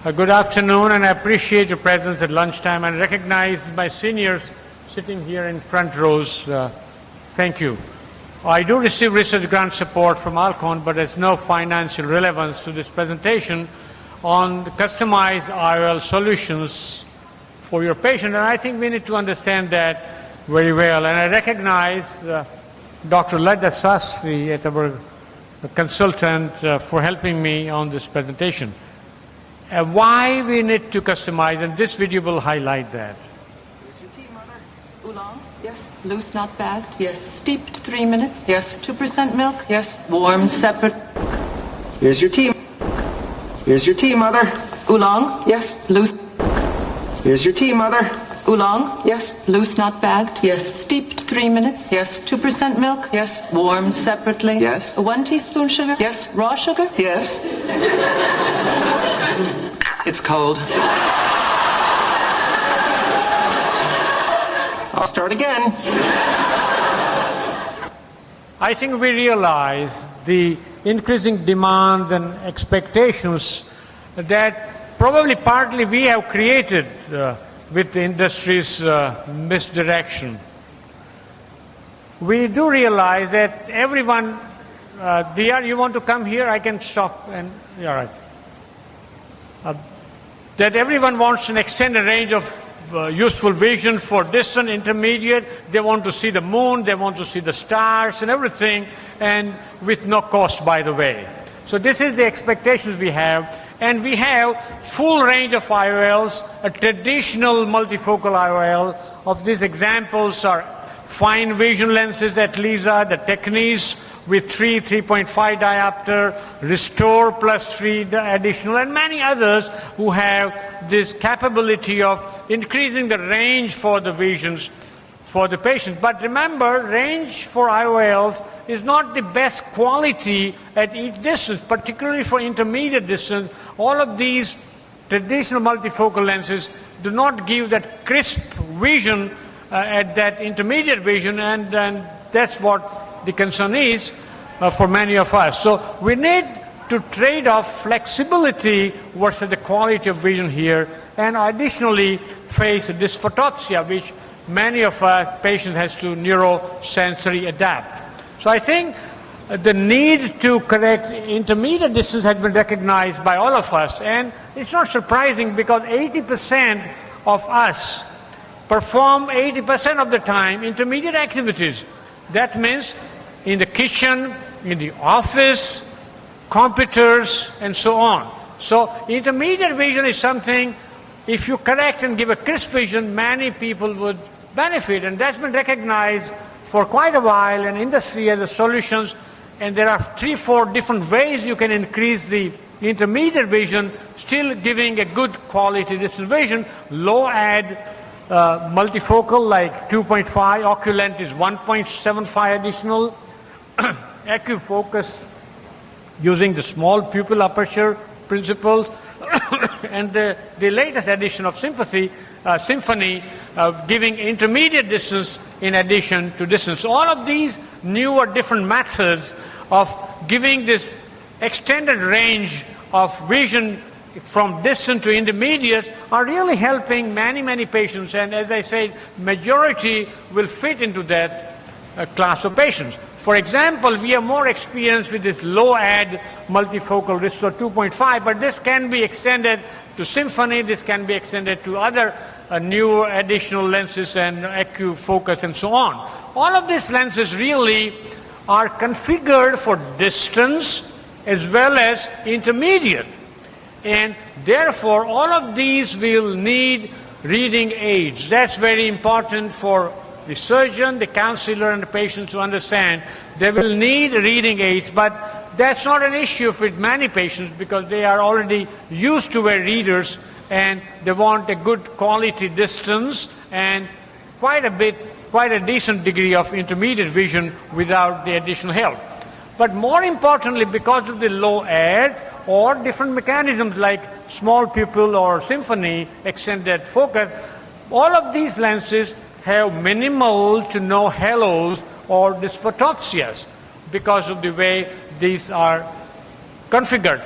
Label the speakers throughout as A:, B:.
A: Good afternoon, and I appreciate your presence at lunchtime and recognize my seniors sitting here in front rows. Thank you. I do receive research grant support from Alcon, but there's no financial relevance to this presentation on the customized IOL solutions for your patient, and I think we need to understand that very well. And I recognize Dr. Ladda Sastry, our consultant, for helping me on this presentation. Why we need to customize, and this video will highlight that.
B: Here's your tea, Mother.
C: Oolong?
B: Yes.
C: Loose, not bagged?
B: Yes.
C: Steeped 3 minutes?
B: Yes.
C: 2% milk?
B: Yes.
C: Warmed separate?
B: Here's your tea. Here's your tea, Mother.
C: Oolong?
B: Yes.
C: Loose?
B: Here's your tea, Mother.
C: Oolong?
B: Yes.
C: Loose, not bagged?
B: Yes.
C: Steeped 3 minutes?
B: Yes.
C: 2% milk?
B: Yes.
C: Warmed separately?
B: Yes.
C: 1 teaspoon sugar?
B: Yes.
C: Raw sugar?
B: Yes. It's cold. I'll start again.
A: I think we realize the increasing demands and expectations that probably partly we have created with the industry's misdirection. We do realize that everyone, DR, you want to come here? I can stop and, all right. That everyone wants an extended range of useful vision for distant, intermediate. They want to see the moon, they want to see the stars and everything, and with no cost, by the way. So this is the expectations we have, and we have full range of IOLs, a traditional multifocal IOL. Of these examples are fine vision lenses at Lisa, the Techniques with 3.5 diopter, Restore plus 3 additional, and many others who have this capability of increasing the range for the visions for the patient. But remember, range for IOLs is not the best quality at each distance, particularly for intermediate distance. All of these traditional multifocal lenses do not give that crisp vision at that intermediate vision, and that's what the concern is for many of us. So we need to trade off flexibility versus the quality of vision here, and additionally face dysphotopsia, which many of us patients has to neurosensory adapt. So I think the need to correct intermediate distance has been recognized by all of us, and it's not surprising because 80% of us perform 80% of the time intermediate activities. That means in the kitchen, in the office, computers, and so on. So intermediate vision is something, if you correct and give a crisp vision, many people would benefit, and that's been recognized for quite a while in industry as a solutions, and there are 3-4 different ways you can increase the intermediate vision, still giving a good quality distance vision. Low ad multifocal like 2.5, Oculent is 1.75 additional, AccuFocus using the small pupil aperture principles, and the latest edition of Symphony giving intermediate distance in addition to distance. All of these newer different methods of giving this extended range of vision from distant to intermediate are really helping many patients, and as I said, majority will fit into that class of patients. For example, we are more experienced with this low ad multifocal Restore 2.5, but this can be extended to Symphony, this can be extended to other new additional lenses and AccuFocus and so on. All of these lenses really are configured for distance as well as intermediate. And therefore, all of these will need reading aids. That's very important for the surgeon, the counselor, and the patient to understand. They will need reading aids, but that's not an issue with many patients because they are already used to wear readers and they want a good quality distance and quite a decent degree of intermediate vision without the additional help. But more importantly, because of the low ads or different mechanisms like small pupil or Symphony extended focus, all of these lenses have minimal to no halos or dysphotopsias because of the way these are configured.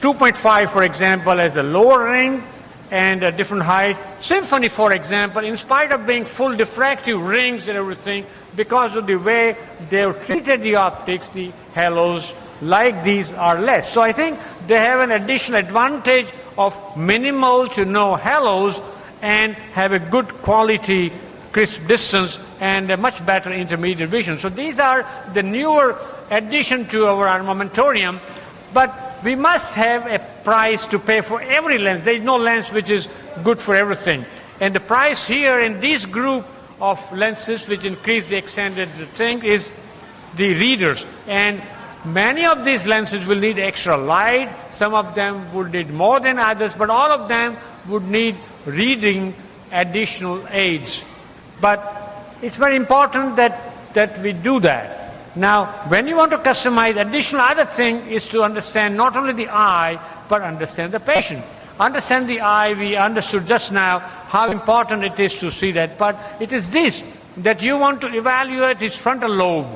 A: 2.5, for example, has a lower ring and a different height. Symphony, for example, in spite of being full diffractive rings and everything, because of the way they have treated the optics, the halos like these are less. So I think they have an additional advantage of minimal to no halos and have a good quality crisp distance and a much better intermediate vision. So these are the newer addition to our armamentarium, but we must have a price to pay for every lens. There is no lens which is good for everything. And the price here in this group of lenses which increase the extended thing is the readers. And many of these lenses will need extra light. Some of them would need more than others, but all of them would need reading additional aids. But it's very important that we do that. Now, when you want to customize, additional other thing is to understand not only the eye, but understand the patient. Understand the eye, we understood just now how important it is to see that, but it is this, that you want to evaluate his frontal lobe.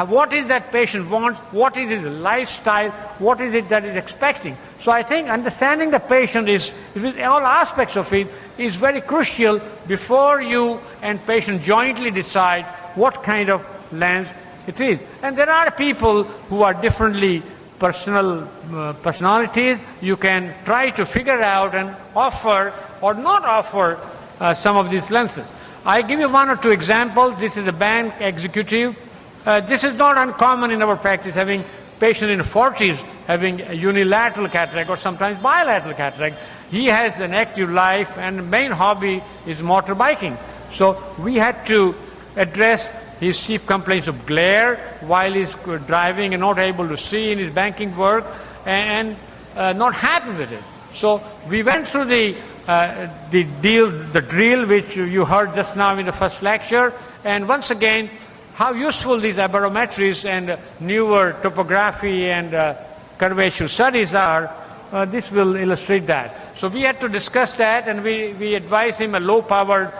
A: What is that patient wants, what is his lifestyle, what is it that is expecting. So I think understanding the patient is, with all aspects of it, is very crucial before you and patient jointly decide what kind of lens it is. And there are people who are differently personalities. You can try to figure out and offer or not offer some of these lenses. I give you one or two examples. This is a bank executive. This is not uncommon in our practice, having patients in 40s having a unilateral cataract or sometimes bilateral cataract. He has an active life and the main hobby is motorbiking. So we had to address his chief complaints of glare while he's driving and not able to see in his banking work and not happy with it. So we went through the drill which you heard just now in the first lecture, and once again how useful these aberrometries and newer topography and curvature studies are. This will illustrate that. So we had to discuss that, and we advised him a low-powered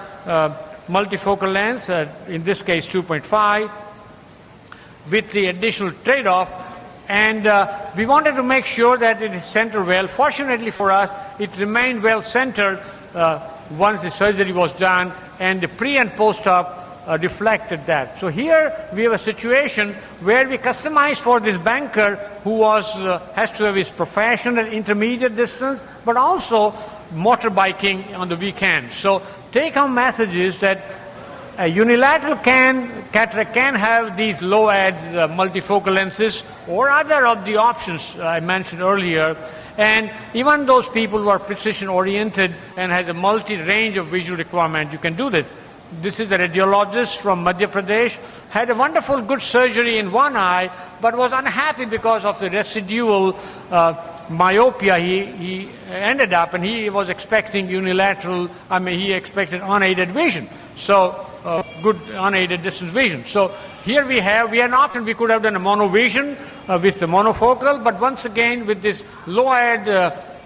A: multifocal lens, in this case 2.5, with the additional trade-off. And we wanted to make sure that it is centered well. Fortunately for us, it remained well centered once the surgery was done, and the pre and post-op reflected that. So here we have a situation where we customize for this banker who has to have his professional intermediate distance, but also motorbiking on the weekend. So take-home message is that a unilateral cataract can have these low-edge multifocal lenses or other of the options I mentioned earlier. And even those people who are precision-oriented and has a multi-range of visual requirement, you can do this. This is a radiologist from Madhya Pradesh, had a wonderful good surgery in one eye, but was unhappy because of the residual myopia he ended up, and he was expecting he expected unaided vision. So good unaided distance vision. So here we had an option. We could have done a monovision with the monofocal, but once again with this low-end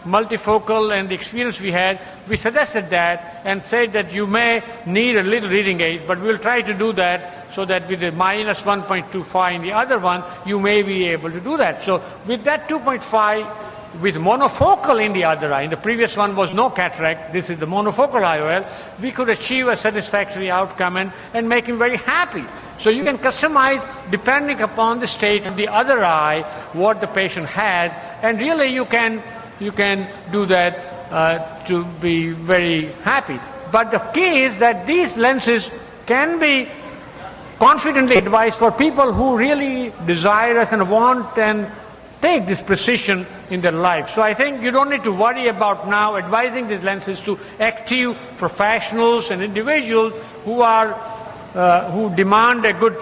A: multifocal and the experience we had, we suggested that and said that you may need a little reading aid, but we'll try to do that so that with the minus 1.25 in the other one, you may be able to do that. So with that 2.5, with monofocal in the other eye, in the previous one was no cataract, this is the monofocal IOL, we could achieve a satisfactory outcome and make him very happy. So you can customize depending upon the state of the other eye, what the patient had, and really you can do that to be very happy. But the key is that these lenses can be confidently advised for people who really desire us and want and take this precision in their life. So I think you don't need to worry about now advising these lenses to active professionals and individuals who demand a good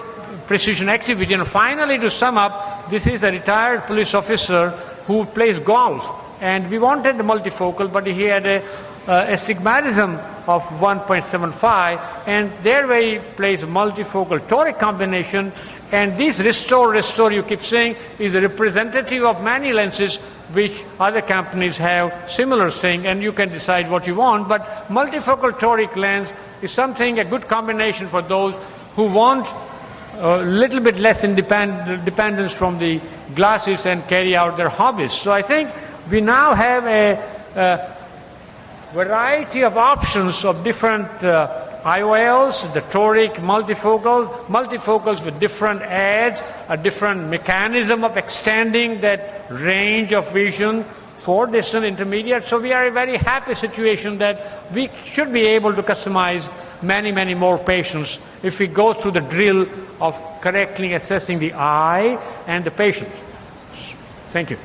A: precision active vision. And finally, to sum up, this is a retired police officer who plays golf. And we wanted the multifocal, but he had a astigmatism of 1.75, and there he plays a multifocal toric combination. And this restore you keep saying is a representative of many lenses which other companies have similar thing, and you can decide what you want. But multifocal toric lens is something, a good combination for those who want a little bit less dependence from the glasses and carry out their hobbies. So I think we now have a variety of options of different IOLs, the toric, multifocals with different ads, a different mechanism of extending that range of vision for distant intermediate. So we are in a very happy situation that we should be able to customize many, many more patients if we go through the drill of correctly assessing the eye and the patient. Thank you.